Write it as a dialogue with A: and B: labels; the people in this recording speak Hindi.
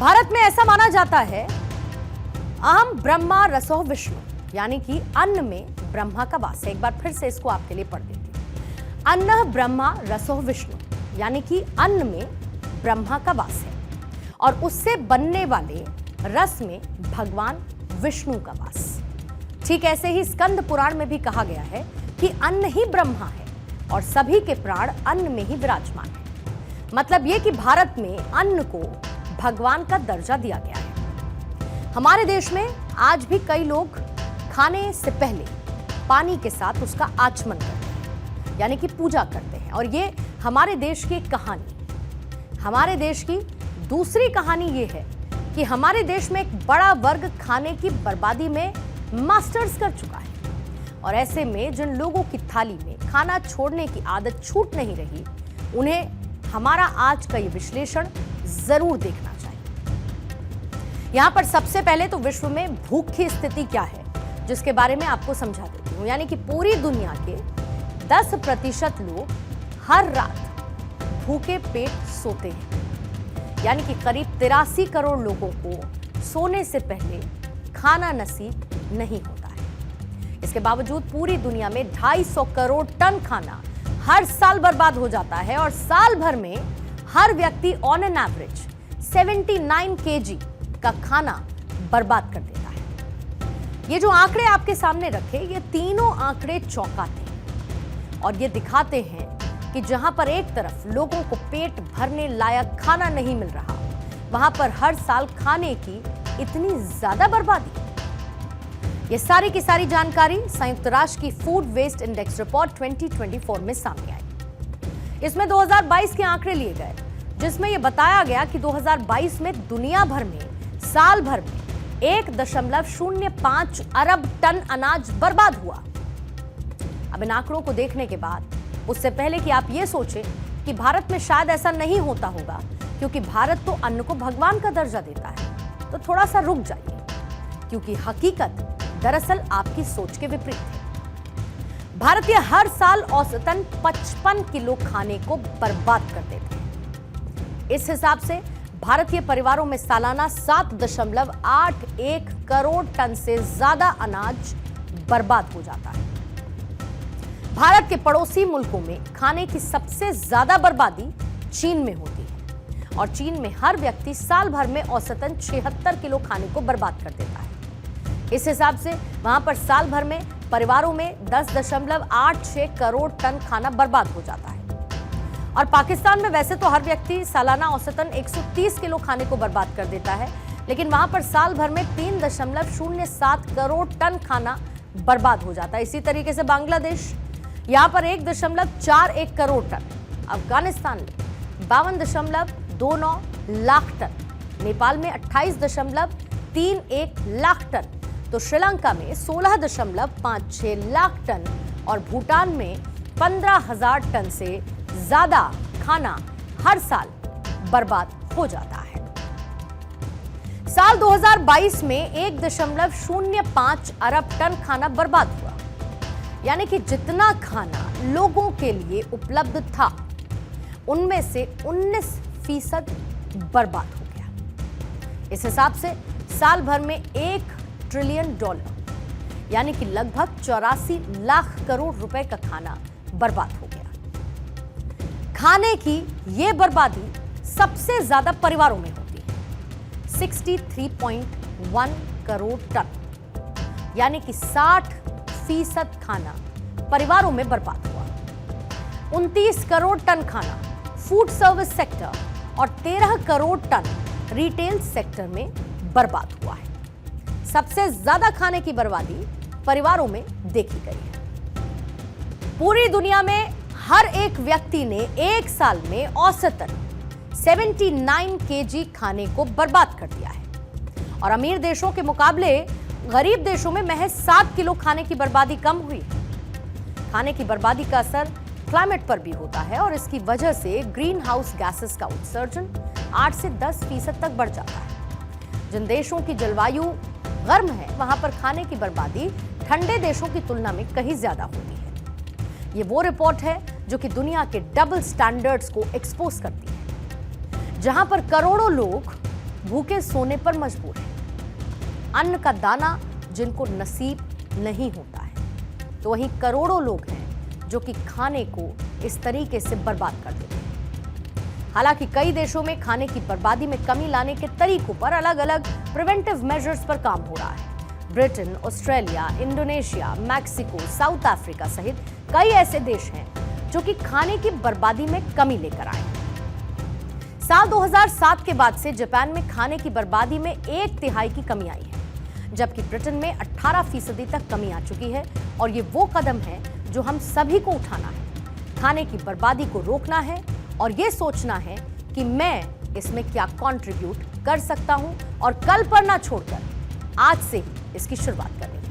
A: भारत में ऐसा माना जाता है, अहम ब्रह्मा रसो विष्णु, यानी कि अन्न में ब्रह्मा का वास है। एक बार फिर से इसको आपके लिए पढ़ देती हूं। अन्न ब्रह्मा रसो विष्णु, यानी कि अन्न में ब्रह्मा का वास है और उससे बनने वाले रस में भगवान विष्णु का वास। ठीक ऐसे ही स्कंद पुराण में भी कहा गया है कि अन्न ही ब्रह्मा है और सभी के प्राण अन्न में ही विराजमान है। मतलब यह कि भारत में अन्न को भगवान का दर्जा दिया गया है। हमारे देश में आज भी कई लोग खाने से पहले पानी के साथ उसका आचमन करते हैं, यानी कि पूजा करते हैं। और ये हमारे देश की एक कहानी है। हमारे देश की दूसरी कहानी ये है कि हमारे देश में एक बड़ा वर्ग खाने की बर्बादी में मास्टर्स कर चुका है। और ऐसे में जिन लोगों की थाली में खाना छोड़ने की आदत छूट नहीं रही, उन्हें हमारा आज का ये विश्लेषण जरूर देखना चाहिए। यहां पर सबसे पहले तो विश्व में भूख की स्थिति क्या है, जिसके बारे में आपको समझा देती हूं। यानी कि पूरी दुनिया के 10% लोग हर रात भूखे पेट सोते हैं। यानी कि करीब 83 करोड़ लोगों को सोने से पहले खाना नसीब नहीं होता है। इसके बावजूद पूरी दुनिया में 250 करोड़ टन खाना हर साल बर्बाद हो जाता है और साल भर में हर व्यक्ति ऑन एन एवरेज 79 केजी का खाना बर्बाद कर देता है। ये जो आंकड़े आपके सामने रखे, ये तीनों आंकड़े चौंकाते हैं और ये दिखाते हैं कि जहां पर एक तरफ लोगों को पेट भरने लायक खाना नहीं मिल रहा, वहां पर हर साल खाने की इतनी ज्यादा बर्बादी। ये सारी की सारी जानकारी संयुक्त राष्ट्र की फूड वेस्ट इंडेक्स रिपोर्ट 2024 में सामने आई। इसमें 2022 के आंकड़े लिए गए, जिसमें यह बताया गया कि 2022 में दुनिया भर में साल भर में 1.05 अरब टन अनाज बर्बाद हुआ। अब इन आंकड़ों को देखने के बाद, उससे पहले कि आप ये सोचें कि भारत में शायद ऐसा नहीं होता होगा, क्योंकि भारत तो अन्न को भगवान का दर्जा देता है, तो थोड़ा सा रुक जाइए, क्योंकि हकीकत दरअसल आपकी सोच के विपरीत है। भारतीय हर साल औसतन 55 किलो खाने को बर्बाद कर देते हैं। इस हिसाब से भारतीय परिवारों में सालाना 7.81 करोड़ टन से ज्यादा अनाज बर्बाद हो जाता है। भारत के पड़ोसी मुल्कों में खाने की सबसे ज्यादा बर्बादी चीन में होती है और चीन में हर व्यक्ति साल भर में औसतन 76 किलो खाने को बर्बाद कर देता है। इस हिसाब से वहां पर साल भर में परिवारों में 10.86 करोड़ टन खाना बर्बाद हो जाता है। और पाकिस्तान में वैसे तो हर व्यक्ति सालाना औसतन 130 किलो खाने को बर्बाद कर देता है, लेकिन वहां पर साल भर में 3.07 करोड़ टन खाना बर्बाद हो जाता है। इसी तरीके से बांग्लादेश, यहां पर 1.41 करोड़ टन, अफगानिस्तान में 52.29 लाख टन, नेपाल में 28.31 लाख टन, तो श्रीलंका में 16.56 लाख टन और भूटान में 15,000 टन से ज्यादा खाना हर साल बर्बाद हो जाता है। साल 2022 में 1.05 अरब टन खाना बर्बाद हुआ। यानी कि जितना खाना लोगों के लिए उपलब्ध था, उनमें से 19% बर्बाद हो गया। इस हिसाब से साल भर में $1 ट्रिलियन, यानी कि लगभग 84 लाख करोड़ रुपए का खाना बर्बाद हो गया। खाने की यह बर्बादी सबसे ज्यादा परिवारों में होती है, 63.1 करोड़ टन, यानी कि 60% खाना परिवारों में बर्बाद हुआ। 29 करोड़ टन खाना फूड सर्विस सेक्टर और 13 करोड़ टन रिटेल सेक्टर में बर्बाद हुआ है। सबसे ज्यादा खाने की बर्बादी परिवारों में देखी गई है। पूरी दुनिया में हर एक व्यक्ति ने एक साल में औसतन 79 केजी खाने को बर्बाद कर दिया है और अमीर देशों के मुकाबले गरीब देशों में महज 7 किलो खाने की बर्बादी कम हुई है। खाने की बर्बादी का असर क्लाइमेट पर भी होता है और इसकी वजह से ग्रीन हाउस गैसेस का उत्सर्जन 8 से 10% तक बढ़ जाता है। जिन देशों की जलवायु गर्म है, वहां पर खाने की बर्बादी ठंडे देशों की तुलना में कहीं ज्यादा होती है। ये वो रिपोर्ट है जो कि दुनिया के डबल स्टैंडर्ड्स को एक्सपोज करती है, जहां पर करोड़ों लोग भूखे सोने पर मजबूर हैं, अन्न का दाना जिनको नसीब नहीं होता है, तो वहीं करोड़ों लोग हैं जो कि खाने को इस तरीके से बर्बाद कर देते हैं। हालांकि कई देशों में खाने की बर्बादी में कमी लाने के तरीकों पर अलग अलग प्रिवेंटिव मेजर्स पर काम हो रहा है। Britain, Australia, Indonesia, Mexico, south Africa सहित कई ऐसे देश हैं जो कि खाने की बर्बादी में कमी लेकर आए हैं। साल 2007 के बाद से जापान में खाने की बर्बादी में 1/3 की कमी आई है, जबकि ब्रिटेन में 18% तक कमी आ चुकी है। और ये वो कदम है जो हम सभी को उठाना है। खाने की बर्बादी को रोकना है और ये सोचना है कि मैं इसमें क्या कंट्रीब्यूट कर सकता हूं, और कल पर ना छोड़कर आज से ही इसकी शुरुआत करनी है।